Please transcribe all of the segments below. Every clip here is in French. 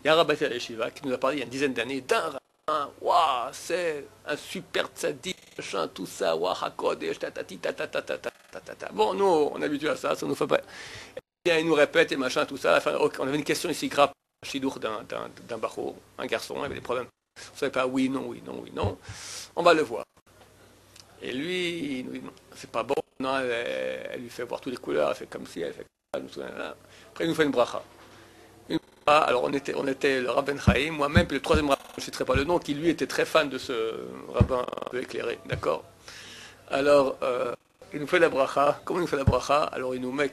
Il y a un rabbin à la yeshiva qui nous a parlé il y a une dizaine d'années d'un rabbin, waouh, c'est un super tzaddik, machin, tout ça, waouh, hakodesh, tatati, tatata. Bon, nous, on est habitué à ça, ça nous fait pas. Et il nous répète et machin, tout ça. Enfin, on avait une question ici grave, un chidour d'un bachot, un garçon, il avait des problèmes. On ne savait pas oui, non, oui, non, oui, non. On va le voir. Et lui, il nous dit non, c'est pas bon. Non, elle lui fait voir toutes les couleurs, elle fait comme si, elle fait comme ça. Après, il nous fait une bracha. Alors, on était le rabbin Chaim, moi-même, puis le troisième rabbin, je ne citerai pas le nom, qui lui était très fan de ce rabbin éclairé, d'accord. Alors, il nous fait la bracha. Comment il nous fait la bracha? Alors, il nous met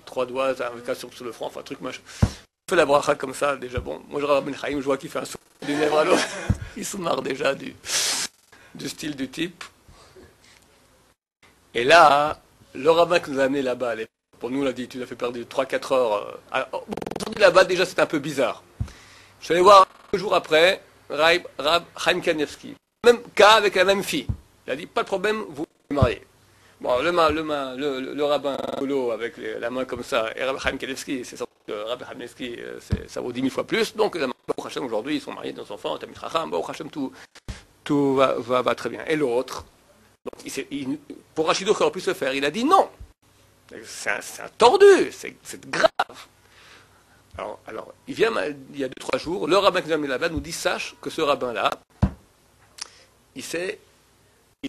3 doigts, invocation sur le front, enfin, un truc machin. Il fait la bracha comme ça, déjà, bon. Moi, je rabbin Chaim, je vois qu'il fait un saut d'une lèvre à l'autre. Il se marre déjà du style du type. Et là, le rabbin qui nous a amené là-bas, pour nous, la étude a fait perdre 3-4 heures. Aujourd'hui, là-bas, déjà, c'est un peu bizarre. Je suis allé voir 2 jours après, Rab Chaim Kanievski. Même cas avec la même fille. Il a dit, pas de problème, vous vous mariez. Bon, le rabbin Polo avec la main comme ça, et Rab Chaim Kanievski, c'est sorti que Rab Chaim Kanievski, ça vaut 10 000 fois plus. Donc, Baruch Hashem, aujourd'hui, ils sont mariés, des enfants, Tamit Chacham, Baruch Hashem, tout va très bien. Et l'autre, pour Rachido qui aurait pu se faire, il a dit non. C'est un tordu, c'est grave. Alors, il vient il y a 2-3 jours, le rabbin qui nous a amené là-bas nous dit, sache que ce rabbin-là, il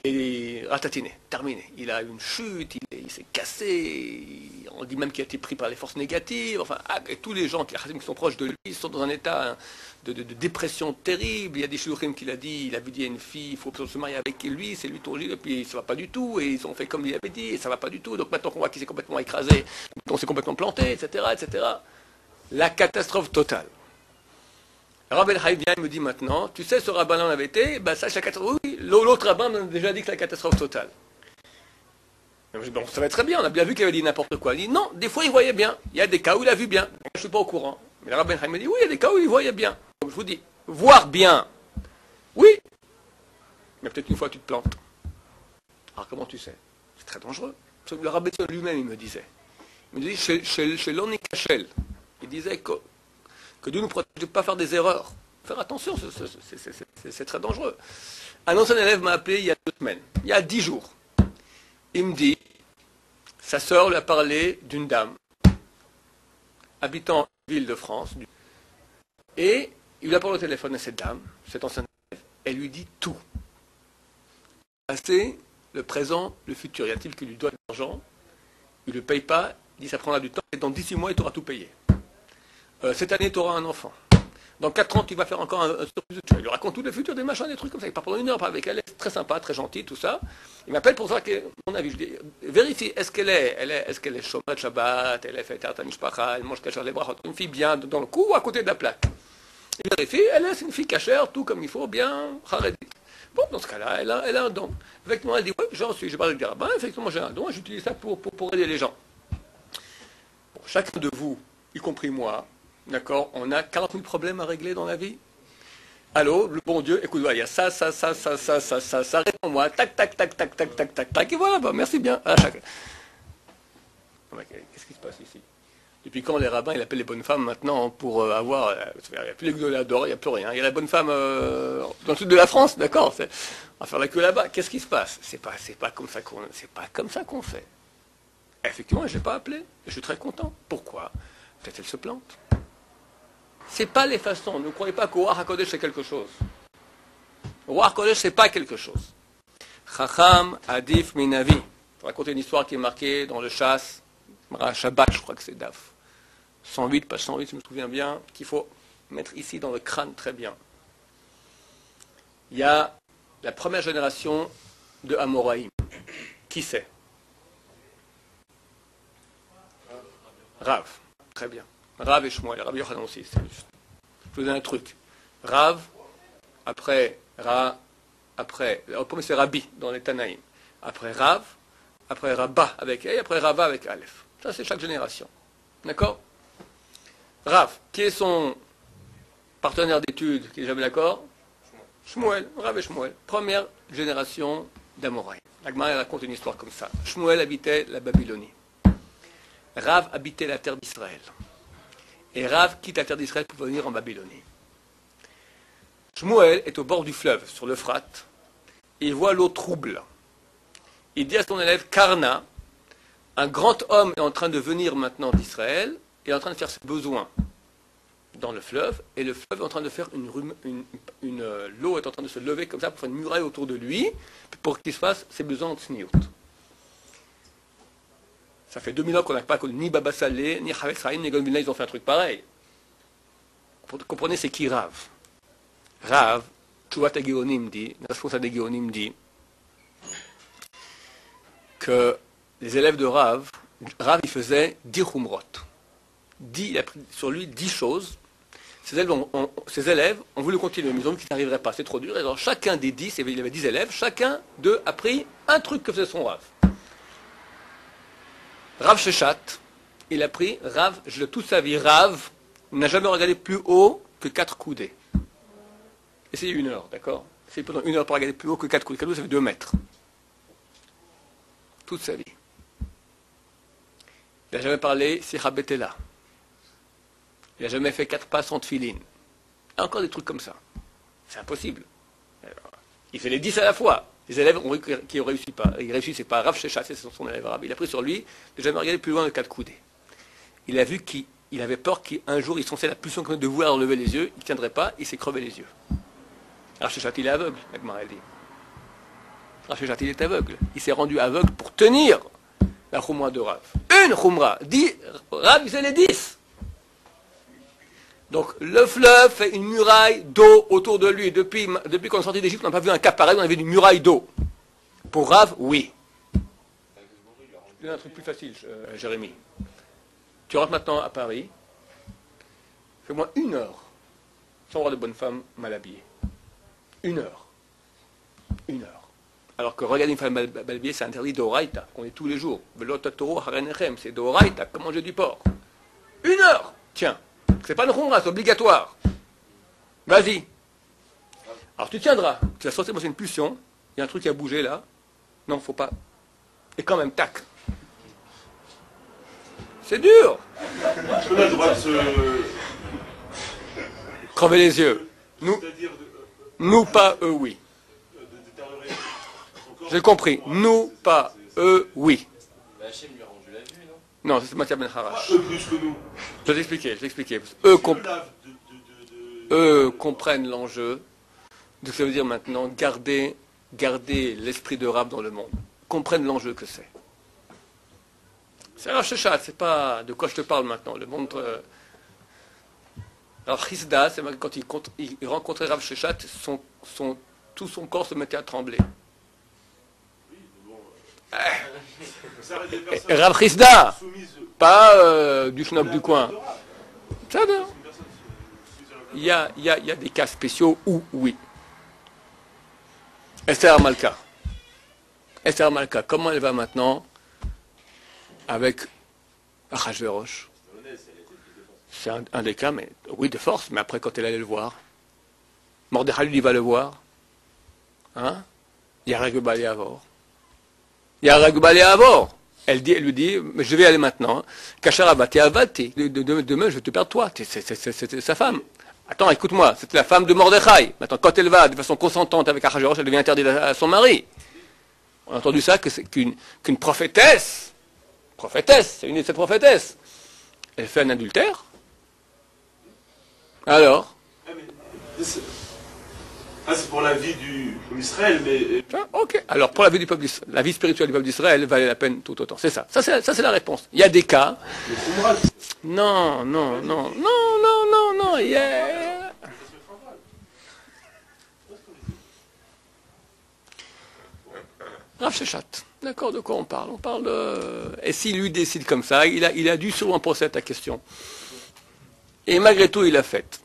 est ratatiné, terminé. Il a une chute, il s'est cassé, on dit même qu'il a été pris par les forces négatives, enfin, et tous les gens qui sont proches de lui sont dans un état de dépression terrible. Il y a des shluchim qui l'a dit, il avait dit à une fille, il faut se marier avec lui, c'est lui ton et puis ça va pas du tout, et ils ont fait comme il avait dit, et ça va pas du tout, donc maintenant qu'on voit qu'il s'est complètement écrasé, on s'est complètement planté, etc., etc. La catastrophe totale. Le rabbin Chaim vient et me dit maintenant, tu sais, ce rabbin-là en avait été, ben ça c'est la catastrophe. Oui, l'autre rabbin m'a déjà dit que c'est la catastrophe totale. Bon, ça va très bien, on a bien vu qu'il avait dit n'importe quoi. Il dit non, des fois il voyait bien. Il y a des cas où il a vu bien. Je ne suis pas au courant. Mais le rabbin Chaim me dit oui, il y a des cas où il voyait bien. Donc je vous dis, voir bien, oui, mais peut-être une fois tu te plantes. Alors comment tu sais? C'est très dangereux. Le rabbin lui-même, il me disait. Il me dit chez l'Oni Kachel, il disait que Dieu nous protège de ne pas faire des erreurs. Faire attention, c'est très dangereux. Un ancien élève m'a appelé il y a 2 semaines, il y a 10 jours. Il me dit, sa sœur lui a parlé d'une dame, habitant une ville de France, et il lui a parlé au téléphone à cette dame, cet ancien élève, elle lui dit tout. Le passé, le présent, le futur. Y a-t-il qui lui doit de l'argent? Il ne le paye pas, il dit ça prendra du temps, et dans 18 mois, il t'aura tout payé. Cette année, tu auras un enfant. Dans 4 ans, tu vas faire encore un surplus. Il lui raconte tout le futur, des machins, des trucs comme ça. Il part pendant 1 heure avec elle, est très sympa, très gentille, tout ça. Il m'appelle pour savoir mon avis. Je dis, vérifie, est-ce qu'elle est chômage Shabbat, elle est fait Tarta Mishpacha, elle mange kasher les bras, une fille bien dans le cou ou à côté de la plaque. Il vérifie, c'est une fille kasher, tout comme il faut, bien, charédite. Bon, dans ce cas-là, elle a un don. Effectivement, elle dit, oui, j'ai parlé avec des rabbins, effectivement, j'ai un don, et j'utilise ça pour aider les gens. Bon, chacun de vous, y compris moi, d'accord, on a 40 000 problèmes à régler dans la vie. Allô, le bon Dieu, écoute, il y a ça, réponds-moi, tac, tac, tac, tac, tac, tac, tac, tac, et voilà, bah, merci bien. Qu'est-ce qui se passe ici? Depuis quand les rabbins, ils appellent les bonnes femmes maintenant pour avoir, il n'y a plus les gueuladors, il n'y a plus rien. Il y a la bonne femme dans le sud de la France, d'accord, on va faire la queue là-bas. Qu'est-ce qui se passe? C'est pas comme ça qu'on fait. Effectivement, je ne l'ai pas appelée, je suis très content. Pourquoi? Peut-être elle se plante. C'est pas les façons. Ne croyez pas qu'au Ruach HaKodesh c'est quelque chose. Au Ruach HaKodesh c'est pas quelque chose. Chacham Adif Minavi. Je vais raconter une histoire qui est marquée dans le Chasse, Shabbat, je crois que c'est Daf. 108, page 108, je me souviens bien, qu'il faut mettre ici dans le crâne très bien. Il y a la première génération de Amoraïm. Qui c'est? Rav. Très bien. Rav et Shmuel, Rabbi Yochanan aussi, c'est juste. Je vous donne un truc. Rav, après, au premier c'est Rabbi dans les Tanaïm. Après Rav, après Rabba avec E, après Rava avec Aleph. Ça c'est chaque génération. D'accord? Rav, qui est son partenaire d'études, qui n'est jamais d'accord? Shmuel, Rav et Shmuel. Première génération d'Amoraïm. La Gemara raconte une histoire comme ça. Shmuel habitait la Babylonie. Rav habitait la terre d'Israël. Et Rav quitte la terre d'Israël pour venir en Babylonie. Shmuel est au bord du fleuve, sur l'Euphrate, et il voit l'eau trouble. Il dit à son élève Karna, un grand homme est en train de venir maintenant d'Israël, et est en train de faire ses besoins dans le fleuve, et le fleuve est en train de faire l'eau est en train de se lever comme ça pour faire une muraille autour de lui, pour qu'il se fasse ses besoins en tsniout. Ça fait 2000 ans qu'on n'a pas connu ni Baba Saleh, ni Chavetz Chaim, ni Golbina, ils ont fait un truc pareil. Vous comprenez, c'est qui Rav? Rav, Tchouvat Geonim dit, le responsable des Geonim dit, que les élèves de Rav il faisait 10 Humrot. Il a pris sur lui 10 choses. Ses élèves ont voulu continuer, mais ils ont vu qu'ils n'arriveraient pas, c'est trop dur. Et alors chacun des 10, il y avait 10 élèves, chacun d'eux a pris un truc que faisait son Rav. Rav Sheshat, il a pris Rav, toute sa vie, Rav n'a jamais regardé plus haut que 4 coudées. Essayez 1 heure, d'accord? Essayez pendant 1 heure pour regarder plus haut que 4 coudées. 4 coudées, ça fait 2 mètres. Toute sa vie. Il n'a jamais parlé Sikha Betela. Il n'a jamais fait 4 pas sans tefilin. Encore des trucs comme ça. C'est impossible. Il fait les 10 à la fois. Les élèves qui ne réussissent pas. Ils réussissent pas. Rav Sheshat, c'est son élève arabe. Il a pris sur lui de ne jamais regarder plus loin que 4 coudées. Il a vu qu'il avait peur qu'un jour il sensait la pulsion de vouloir lever les yeux. Il ne tiendrait pas. Il s'est crevé les yeux. Rav Sheshat, il est aveugle, Agmara dit. Rav Sheshat, il est aveugle. Il s'est rendu aveugle pour tenir la khumra de Rav. Une khumra. Rav, il faisait les 10. Donc le fleuve fait une muraille d'eau autour de lui. Depuis qu'on est sorti d'Égypte, on n'a pas vu un cas pareil, on avait une muraille d'eau. Pour Rav, oui. Je donne un truc plus facile, Jérémy. Tu rentres maintenant à Paris, fais-moi 1 heure sans voir de bonne femme mal habillée. 1 heure. 1 heure. Alors que regarder une femme mal habillée, c'est interdit d'Oraïta, qu'on est tous les jours. C'est d'Oraïta, comme manger du porc. 1 heure. Tiens. C'est pas une khumra, c'est obligatoire. Vas-y. Alors tu tiendras. Tu vas sortir, moi c'est une pulsion. Il y a un truc qui a bougé là. Non, faut pas. Et quand même, tac. C'est dur. On a le droit de se... Crever les yeux. Nous pas, eux, oui. J'ai compris. Nous pas, eux, oui. Non, c'est Matthias Ben Harash. Eux plus que nous. Je vais t'expliquer. Eux comprennent l'enjeu de ce que ça veut dire maintenant garder l'esprit de Rav dans le monde. Comprennent l'enjeu que c'est. C'est Rav Sheshat, c'est pas de quoi je te parle maintenant. Le monde. Alors Chisda, c'est quand il rencontrait Rav Sheshat, tout son corps se mettait à trembler. Rav Chisda, pas du schnock du coin. Ça va. Il y a des cas spéciaux où oui. Esther Malka, comment elle va maintenant avec Achashverosh? C'est un des cas, mais oui, de force, mais après quand elle allait le voir, Mordechai lui va le voir. Hein? Il y a Ragubali à bord. Elle lui dit, mais je vais aller maintenant. Kacharabati avati. Demain, je vais te perdre toi. C'est sa femme. Attends, écoute-moi. C'était la femme de Mordechai. Maintenant, quand elle va de façon consentante avec Achashverosh, elle devient interdite à son mari. On a entendu ça, qu'une prophétesse, c'est une de ces prophétesses, elle fait un adultère. Alors? C'est pour la vie d'Israël, mais... Ok. Alors, pour la vie du peuple d'Israël, la vie spirituelle du peuple d'Israël valait la peine tout autant. C'est ça. Ça, c'est la réponse. Il y a des cas... Non. Rav Sheshat. D'accord, de quoi on parle? On parle de... Et s'il lui décide comme ça, il a dû sûrement procéder à ta question. Et malgré tout, il l'a fait.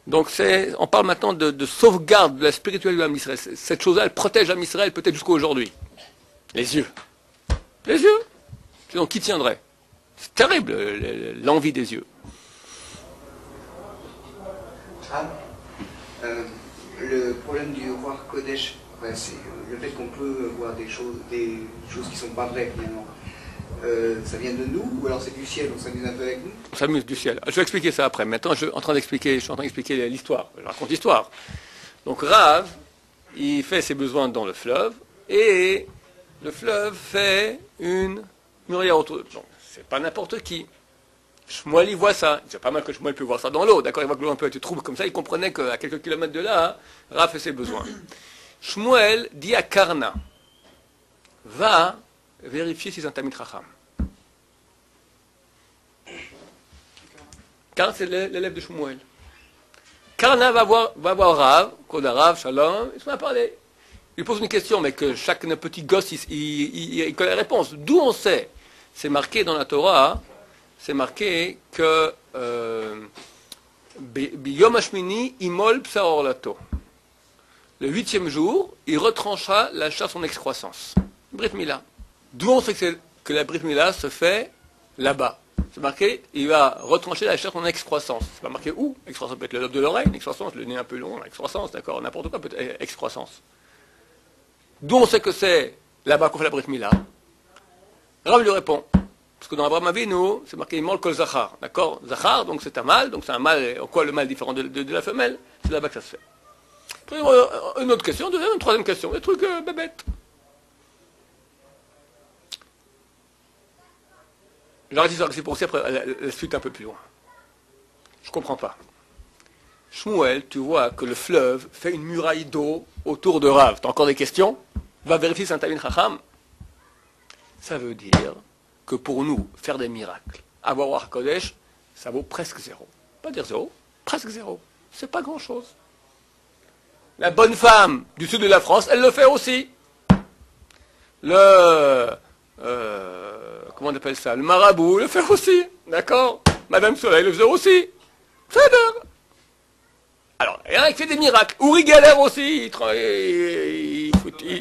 Donc on parle maintenant de sauvegarde de la spiritualité de l'âme d'Israël. Cette chose-là, elle protège l'âme d'Israël peut-être jusqu'à aujourd'hui. Les yeux. Les yeux. Sinon, qui tiendrait? C'est terrible, l'envie des yeux. Le problème du voir Kodesh, c'est le fait qu'on peut voir des choses qui ne sont pas vraies finalement. ça vient de nous, ou alors c'est du ciel, on s'amuse un peu avec nous? On s'amuse du ciel. Je vais expliquer ça après. Maintenant, je suis en train d'expliquer l'histoire. Je raconte l'histoire. Donc Rav, il fait ses besoins dans le fleuve, et le fleuve fait une muraille autour. Donc, c'est pas n'importe qui. Shmuel, il voit ça. C'est pas mal que Shmuel puisse voir ça dans l'eau. D'accord, il voit que l'eau un peu était trouble comme ça. Il comprenait qu'à quelques kilomètres de là, Rav fait ses besoins. Shmuel dit à Karna, va vérifier si c'est un Tamid Chacham. Karna, c'est l'élève de Shmuel. Karna va voir Rav, Koda Rav, Shalom, ils sont à parler. Il pose une question, mais que chaque petit gosse, il connaît la réponse. D'où on sait? C'est marqué dans la Torah, c'est marqué que Biyom Hashmini imol psaor lato. Le 8e jour, il retrancha la chair de son excroissance. Brit Mila. D'où on sait que la Brit Mila se fait là-bas. C'est marqué, il va retrancher la chair de son excroissance. C'est pas marqué où? Excroissance peut être le lobe de l'oreille, excroissance, le nez un peu long, excroissance, d'accord, n'importe quoi peut être excroissance. D'où on sait que c'est là-bas qu'on fait la Brit Mila? Rav lui répond. Parce que dans Abraham Avinu, c'est marqué Imol Kol Zachar. D'accord? Zachar, donc c'est un mâle, donc c'est un mâle, en quoi le mâle est différent de la femelle? C'est là-bas que ça se fait. Après, une autre question, une troisième question, des trucs bébêtes. J'arrête ça, c'est pour ça, après la suite un peu plus loin. Je comprends pas. Shmuel, tu vois que le fleuve fait une muraille d'eau autour de Rav. T'as encore des questions? Va vérifier si c'est un Tamid Chacham. Ça veut dire que pour nous, faire des miracles, avoir Ruach Kodesh, ça vaut presque zéro. Pas dire zéro, presque zéro. C'est pas grand-chose. La bonne femme du sud de la France, elle le fait aussi. Comment on appelle ça? Le marabout le fait aussi. D'accord? Madame Soleil le faisait aussi. C'est dingue. Alors, il y en a qui fait des miracles. Uri Geller aussi,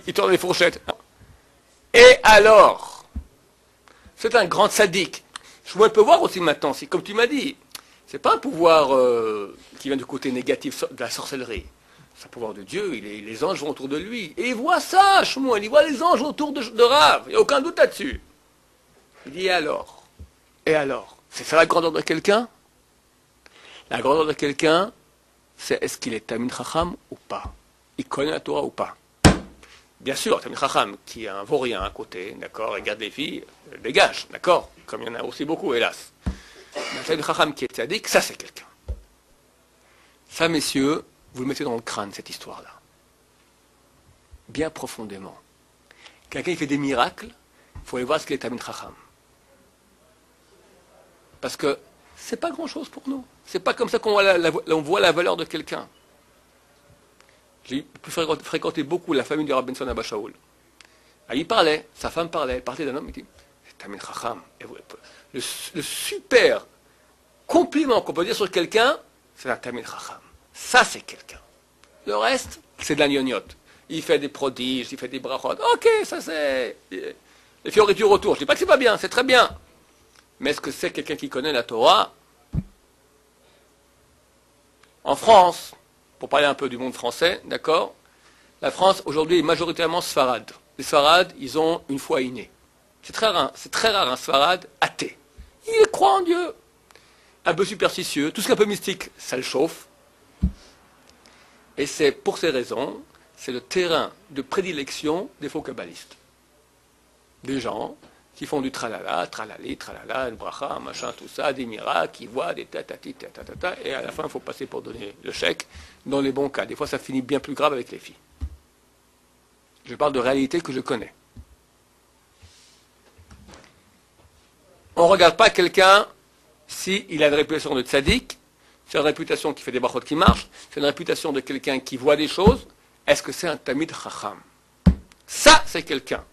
il tourne les fourchettes. Et alors, c'est un grand sadique. Je peux voir aussi maintenant, si, comme tu m'as dit, c'est pas un pouvoir qui vient du côté négatif de la sorcellerie. C'est un pouvoir de Dieu, les anges vont autour de lui. Et il voit ça, Shmuel, il voit les anges autour de Rav. Il n'y a aucun doute là-dessus. Il dit, et alors? Et alors? C'est ça la grandeur de quelqu'un? La grandeur de quelqu'un, c'est est-ce qu'il est Tamid Chacham ou pas? Il connaît la Torah ou pas? Bien sûr, Tamid Chacham, qui a un vaurien à côté, d'accord, et garde les filles, dégage, d'accord? Comme il y en a aussi beaucoup, hélas. Mais Tamid Chacham qui est tzaddik, ça c'est quelqu'un. Ça, messieurs, vous le mettez dans le crâne, cette histoire-là. Bien profondément. Quelqu'un qui fait des miracles, il faut aller voir ce qu'il est Tamid Chacham. Parce que c'est pas grand-chose pour nous. C'est pas comme ça qu'on voit la valeur de quelqu'un. J'ai pu fréquenter beaucoup la famille du Rav Benson Abba Shaul. Il parlait, sa femme parlait, elle parlait d'un homme, il dit, Tamid Chacham. Le super compliment qu'on peut dire sur quelqu'un, c'est un Tamid Chacham. Ça, c'est quelqu'un. Le reste, c'est de la gnognotte. Il fait des prodiges, il fait des brachot. Ok, ça c'est les fioritures autour. Je dis pas que c'est pas bien, c'est très bien. Mais est-ce que c'est quelqu'un qui connaît la Torah? En France, pour parler un peu du monde français, d'accord, la France aujourd'hui est majoritairement sfarade. Les sfarades, ils ont une foi innée. C'est très rare un sfarade athée. Il croit en Dieu. Un peu superstitieux, tout ce qui est un peu mystique, ça le chauffe. Et c'est pour ces raisons, c'est le terrain de prédilection des faux kabbalistes. Des gens qui font du tralala, tralali, tralala, le bracha, machin, tout ça, des miracles, qui voient des tatati, tatatata, et à la fin, il faut passer pour donner le chèque, dans les bons cas. Des fois, ça finit bien plus grave avec les filles. Je parle de réalité que je connais. On ne regarde pas quelqu'un s'il a une réputation de tzaddik, c'est une réputation qui fait des brachot qui marchent, c'est une réputation de quelqu'un qui voit des choses. Est-ce que c'est un Tamid Chacham? Ça, c'est quelqu'un.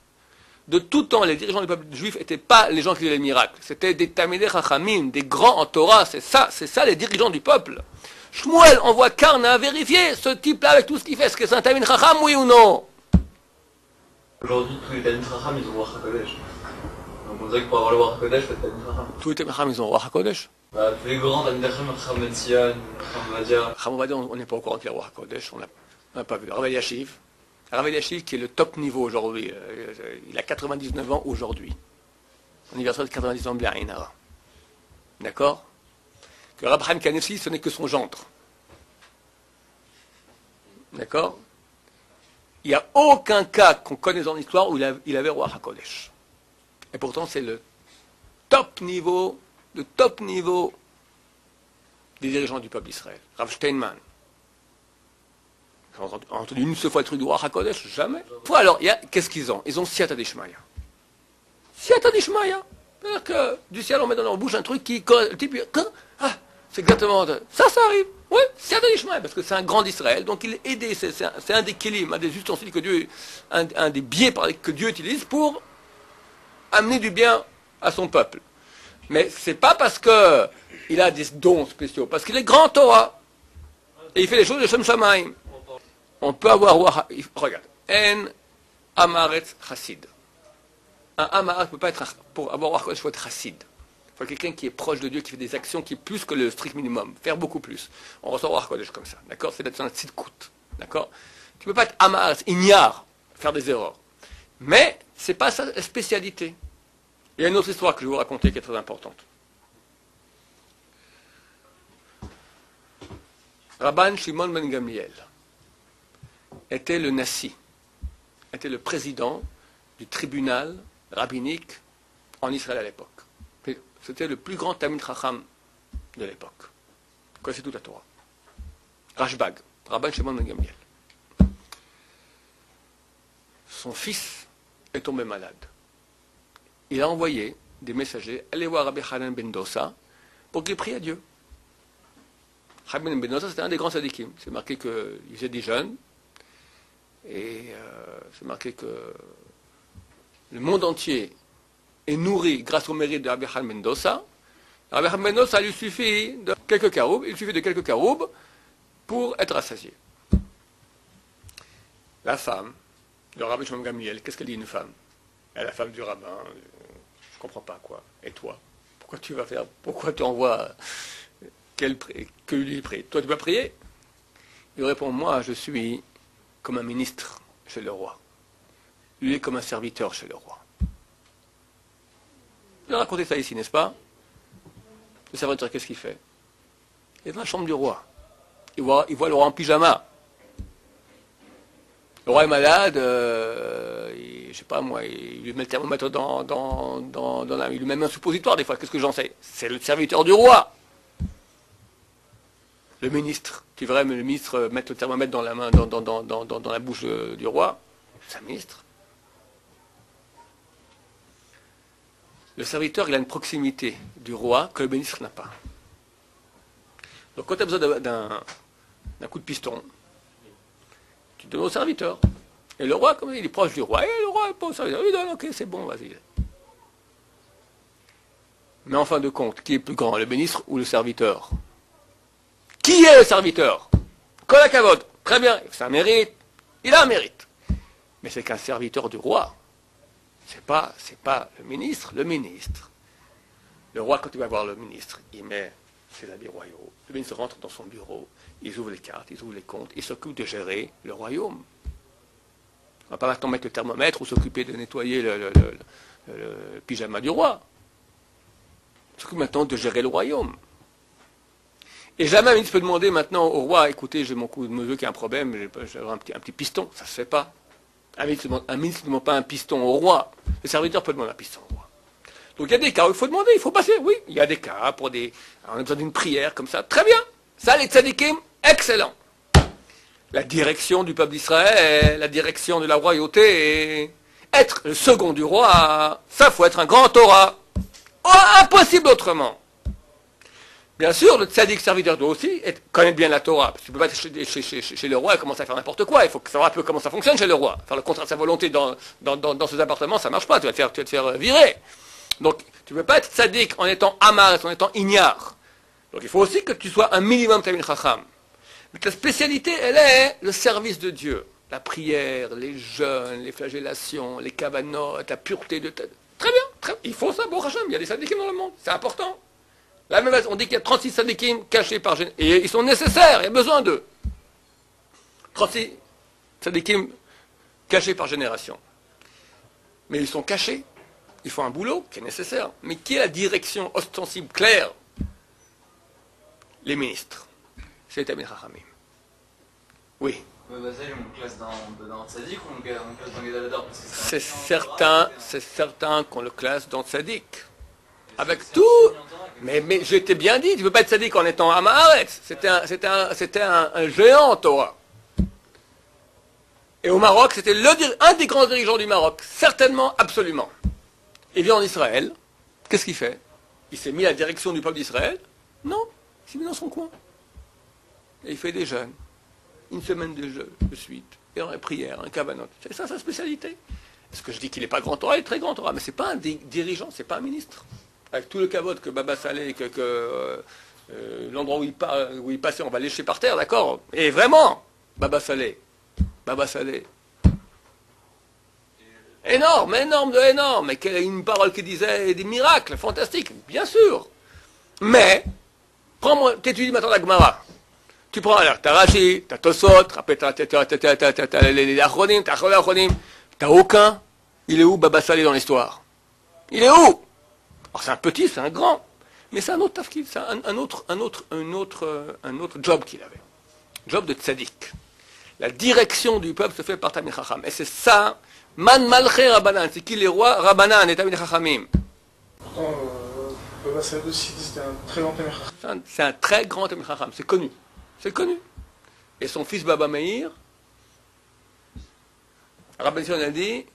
De tout temps, les dirigeants du peuple juif n'étaient pas les gens qui faisaient les miracles. C'était des Tamidei Chachamim, des grands en Torah. C'est ça les dirigeants du peuple. Shmuel envoie Karna vérifier ce type-là avec tout ce qu'il fait. Est-ce que c'est un Tamid Chacham, oui ou non? Aujourd'hui, tous les Tamid Chacham, ils ont Ruach HaKodesh. Donc on dirait que pour avoir le Ruach HaKodesh, il faut être Tamid Chacham. Tous les Tamid Chacham, ils ont Ruach HaKodesh. Tous les grands Tamid Chacham, Chacham Ben Sion, Chacham Ovadia. Chacham Ovadia, on n'est pas au courant qu'il y a Ruach HaKodesh. On n'a pas vu. Rav Eliashiv. Rav Eliashiv qui est le top niveau aujourd'hui. Il a 99 ans aujourd'hui. anniversaire de 90 ans de Blainara. D'accord? Que Rab Chaim Kanievski, ce n'est que son gendre. D'accord? Il n'y a aucun cas qu'on connaît dans l'histoire où il avait Roi HaKodesh. Et pourtant, c'est le top niveau des dirigeants du peuple d'Israël. Rav Steinman. J'ai entendu une seule fois le truc du Roi HaKodesh? Jamais. Alors, qu'est-ce qu'ils ont? Ils ont Siyata Dishmaya. Siyata Dishmaya. C'est-à-dire que du ciel, on met dans leur bouche un truc qui... Le type, c'est exactement... Ça arrive. Oui, Siyata Dishmaya, parce que c'est un grand d'Israël. Donc, il est aidé. C'est un des kélim, un des ustensiles que Dieu... Un des biais que Dieu utilise pour amener du bien à son peuple. Mais c'est pas parce que il a des dons spéciaux, parce qu'il est grand Torah. Et il fait les choses de Shem Shamaim. On peut avoir... Regarde. En Amaretz Chassid. Un Amaretz ne peut pas être... Pour avoir Roi HaKodesh, il faut être Chassid. Il faut quelqu'un qui est proche de Dieu, qui fait des actions qui est plus que le strict minimum. Faire beaucoup plus. On ressort Roi HaKodesh comme ça. D'accord? C'est d'être un tzidkut. D'accord? Tu ne peux pas être Amaretz, ignare, faire des erreurs. Mais ce n'est pas sa spécialité. Il y a une autre histoire que je vais vous raconter qui est très importante. Rabban Shimon ben Gamliel était le Nassi, était le président du tribunal rabbinique en Israël à l'époque. C'était le plus grand Talmid Chacham de l'époque. Il connaissait toute la Torah. Rashbag, Rabban Shimon ben Gamliel. Son fils est tombé malade. Il a envoyé des messagers aller voir Rabbi Hanan ben Dosa pour qu'il prie à Dieu. Rabbi Hanan ben Dosa, c'était un des grands sadikim. C'est marqué qu'il faisait des jeûnes. Et c'est marqué que le monde entier est nourri grâce au mérite de Rabbi Hanan ben Dosa. Rabbi Hanan ben Dosa, il lui suffit de quelques caroubes pour être rassasié. La femme de Rabbi Shimon Gamliel, qu'est-ce qu'elle dit une femme? Elle est la femme du rabbin. Je comprends pas quoi. Et toi? Pourquoi tu vas faire? Pourquoi tu envoies que lui prie? Toi tu vas prier? Il répond, moi je suis comme un ministre chez le roi. Lui est comme un serviteur chez le roi. Il a raconté ça ici, n'est-ce pas? Le serviteur, qu'est-ce qu'il fait? Il est dans la chambre du roi. Il voit le roi en pyjama. Le roi est malade, je sais pas moi, il lui met le thermomètre il lui met un suppositoire des fois, qu'est-ce que j'en sais? C'est le serviteur du roi. Le ministre, tu verrais le ministre mettre le thermomètre dans la main, dans la bouche du roi, c'est un ministre. Le serviteur, il a une proximité du roi que le ministre n'a pas. Donc quand tu as besoin d'un coup de piston, tu donnes au serviteur. Et le roi, comme il est proche du roi, et le roi est pas au serviteur, il donne, ok, c'est bon, vas-y. Mais en fin de compte, qui est plus grand, le ministre ou le serviteur? Qui est le serviteur? Kolakavod, très bien, c'est un mérite, il a un mérite. Mais c'est qu'un serviteur du roi. C'est pas le ministre. Le roi, quand il va voir le ministre, il met ses habits royaux. Le ministre rentre dans son bureau, il ouvre les cartes, il ouvre les comptes, il s'occupe de gérer le royaume. On ne va pas maintenant mettre le thermomètre ou s'occuper de nettoyer le pyjama du roi. Il s'occupe maintenant de gérer le royaume. Et jamais un ministre peut demander maintenant au roi, écoutez, j'ai mon neveu qui a un problème, j'ai un petit piston. Ça ne se fait pas. Un ministre ne demande pas un piston au roi. Le serviteur peut demander un piston au roi. Donc il y a des cas où il faut demander, il faut passer. Oui, il y a des cas pour on a besoin d'une prière comme ça. Très bien. Ça, les tzadikim, excellent. La direction du peuple d'Israël, la direction de la royauté, être le second du roi, ça, faut être un grand Torah. Oh, impossible autrement. Bien sûr, le tzaddik serviteur doit aussi connaître bien la Torah. Parce que tu ne peux pas être chez le roi et commencer à faire n'importe quoi. Il faut savoir un peu comment ça fonctionne chez le roi. Faire le contraire de sa volonté dans ses appartements, ça ne marche pas. Tu vas te faire virer. Donc, tu ne peux pas être tzaddik en étant amar, en étant ignare. Donc, il faut aussi que tu sois un minimum talmid chacham. Mais ta spécialité, elle est le service de Dieu. La prière, les jeûnes, les flagellations, les kavanot, la pureté de... Très bien. Il faut ça, bon Hachem. Il y a des tzaddikim dans le monde. C'est important. La même chose, on dit qu'il y a 36 tzadikim cachés par génération. Et ils sont nécessaires, il y a besoin d'eux. 36 tzadikim cachés par génération. Mais ils sont cachés. ils font un boulot qui est nécessaire. Mais qui est la direction ostensible, claire? Les ministres. C'est les Talmid Chachamim. Oui. Bah ça, on classe dans Tzadik ou on classe dans Gedalador? C'est certain qu'on le classe dans Tzadik. Avec tout. Mais je t'ai bien dit, tu ne peux pas être Tzadik en étant Amaharetz. C'était un géant en Torah. Et au Maroc, c'était un des grands dirigeants du Maroc. Certainement, absolument. Il vient en Israël. Qu'est-ce qu'il fait? Il s'est mis à la direction du peuple d'Israël? Non. Il s'est mis dans son coin. Et il fait des jeûnes. Une semaine de jeûne, de suite. Et une prière, un kavanot. C'est ça sa spécialité. Est-ce que je dis qu'il n'est pas grand Torah? Il est très grand Torah. Mais ce n'est pas un dirigeant, ce n'est pas un ministre. Avec tout le kavod que Baba Saleh, l'endroit où il passait, on va lécher par terre, d'accord? Et vraiment, Baba Saleh. Énorme. Mais quelle une parole qui disait des miracles, fantastiques, bien sûr. Mais, prends-moi, t'étudies maintenant la Gemara. Tu prends, alors, t'as Rashi, t'as Tosot, après t'as les Achronim, t'as aucun. Il est où Baba Saleh dans l'histoire? Il est où? Alors c'est un petit, c'est un grand. Mais c'est un autre tafkid, c'est un autre job qu'il avait. Job de tzaddik. La direction du peuple se fait par Talmid Chacham. Et c'est ça, Man Malché Rabbanan. C'est qui les rois? Rabbanan et Talmid Chachamim. Pourtant, Baba Saleh aussi, c'était un très grand Talmid Chacham. C'est un très grand Talmid Chacham, c'est connu. C'est connu. Et son fils Baba Meir, Rabbi Sion a dit,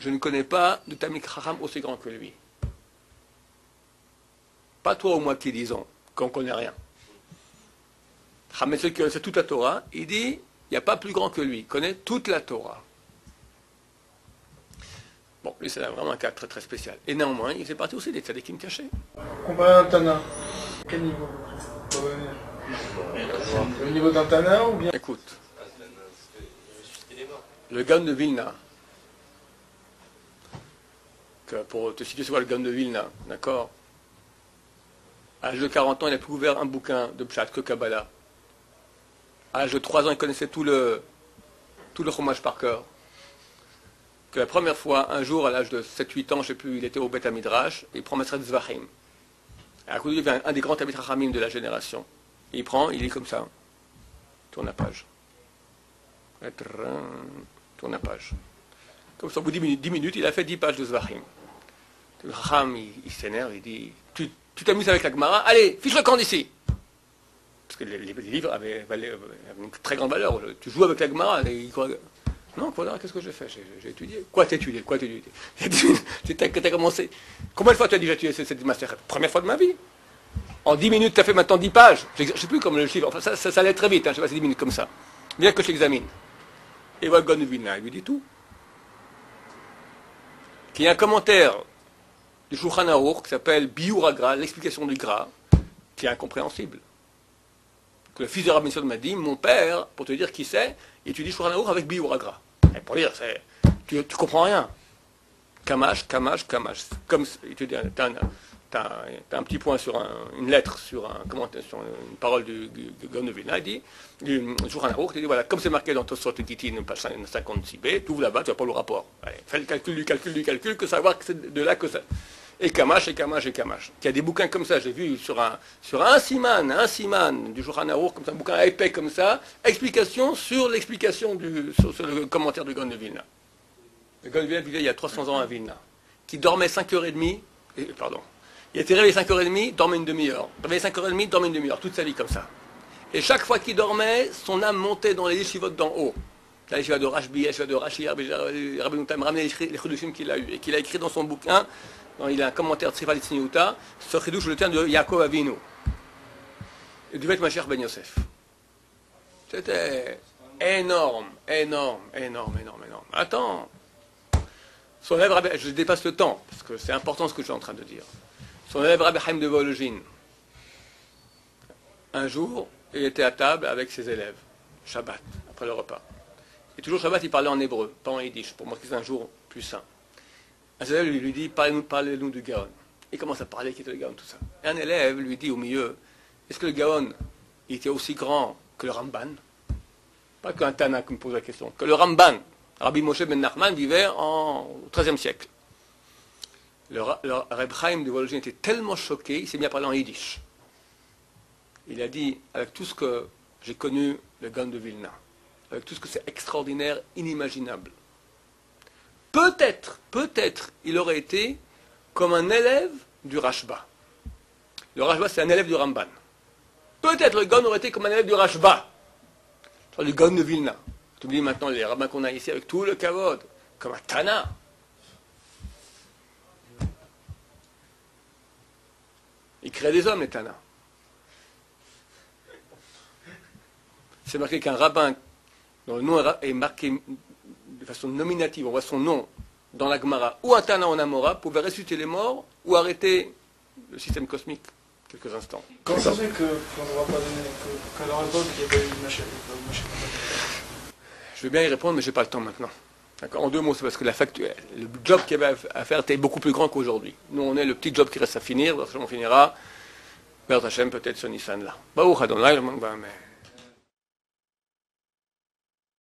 je ne connais pas de Talmid Chacham aussi grand que lui. Pas toi ou moi qui disons qu'on ne connaît rien. C'est toute la Torah. Il dit, il n'y a pas plus grand que lui. Il connaît toute la Torah. Bon, lui, c'est vraiment un cas très très spécial. Et néanmoins, il fait partie aussi des tzadikim cachés. Comparé à un Tana, quel niveau? Le niveau d'un Tana ou bien? Écoute, le Gaon de Vilna, pour te situer sur le Gaon de Vilna, d'accord? À l'âge de 40 ans, il a pu ouvert un bouquin de Pshat, que Kabbalah. À l'âge de 3 ans, il connaissait tout le fromage par cœur. Que la première fois, un jour, à l'âge de 7-8 ans, je ne sais plus, il était au Beth Midrash, et il prend Maseret Zvachim. À côté, il y avait un des grands Talmid Chachamim de la génération. Et il prend, il lit comme ça. Tourne la page. Tourne la page. Comme ça, au bout de 10 minutes, il a fait 10 pages de Zvachim. Le Chacham, il s'énerve, il dit, tu t'amuses avec la Gemara, allez, fiche le camp d'ici. Parce que les livres avaient une très grande valeur. Tu joues avec la Gemara. Non, voilà, qu'est-ce que j'ai fait? J'ai étudié. Quoi t'as étudié? T'as commencé. Combien de fois tu as déjà étudié cette master? Première fois de ma vie. En 10 minutes, tu as fait maintenant 10 pages. Je ne sais plus comme le chiffre. Enfin, ça allait très vite. Je sais pas, c'est 10 minutes comme ça. Bien que je l'examine. Et voilà, Gaon de Vilna, il lui dit tout. Qu'il y a un commentaire du Shulchan Aruch qui s'appelle Biur HaGra, l'explication du Gra, qui est incompréhensible. Que le fils de Rabbi Sion m'a dit, mon père, pour te dire qui c'est, étudie Shulchan Aruch avec Biur HaGra. Et pour dire, tu comprends rien. Kamash. Comme t'as un petit point sur une lettre, sur une parole du Gaon de Vilna, il dit, du Shulchan Aruch, il dit, voilà, comme c'est marqué dans Tosfot Gittin, page 56b, tu ouvres là-bas, tu vas pas le rapport. Allez, fais le calcul, que savoir que c'est de là que ça. Et Kamash. Il y a des bouquins comme ça, j'ai vu sur un siman du Shulchan Aruch, comme ça, un bouquin épais comme ça, explication sur le commentaire du Gaon de Vilna. Le Gaon de Vilna vivait il y a 300 ans à Vilna, qui dormait 5h30, il était réveillé 5h30, dormait une demi-heure. Réveillé 5h30, dormait une demi-heure, toute sa vie comme ça. Et chaque fois qu'il dormait, son âme montait dans les yeshivot d'en haut. La yeshiva de Rashbi, la yeshiva de Rashi, Rabbi Noutam ramenait les chidushim qu'il a eu et qu'il a écrit dans son bouquin. Il a un commentaire de Tzrifa Litzniuta, ce chidush le tient de Yaakov Avinu. Et du Beth Mashiach Ben Yosef. C'était énorme. Attends. Son élève, je dépasse le temps, parce que c'est important ce que je suis en train de dire. Son élève Rabbi Chaim de Vologine, un jour, il était à table avec ses élèves, Shabbat, après le repas. Et toujours Shabbat, il parlait en hébreu, pas en yiddish, pour montrer que c'est un jour plus sain. Un élève lui dit, parlez-nous du Gaon. Il commence à parler qui était le Gaon, tout ça. Et un élève lui dit au milieu, est-ce que le Gaon, il était aussi grand que le Ramban? Pas qu'un Tana qui me pose la question, que le Ramban. Rabbi Moshe ben Nachman vivait au XIIIe siècle. Le Reb Chaim de Vologine était tellement choqué, il s'est mis à parler en yiddish. Il a dit, avec tout ce que j'ai connu, le Gaon de Vilna, avec tout ce que c'est extraordinaire, inimaginable, peut-être, il aurait été comme un élève du Rashba. Le Rashba, c'est un élève du Ramban. Peut-être le Gaon aurait été comme un élève du Rashba. Le Gaon de Vilna. Tu oublies maintenant les rabbins qu'on a ici avec tout le kavod, comme un Tana. Ils créent des hommes, les Tana. C'est marqué qu'un rabbin, dont le nom est marqué de façon nominative, on voit son nom dans la Gemara, ou un Tana en Amora, pouvait ressusciter les morts ou arrêter le système cosmique quelques instants. Comment ça se fait qu'on ne va pas donner, qu'à leur époque, il n'y a pas eu de machine? Je vais bien y répondre, mais je n'ai pas le temps maintenant. En 2 mots, c'est parce que le job qu'il y avait à faire était beaucoup plus grand qu'aujourd'hui. Nous, on est le petit job qui reste à finir, on finira, vers Hachem, peut-être ce Nissan là. Baruch Adonai, le monde va, mais...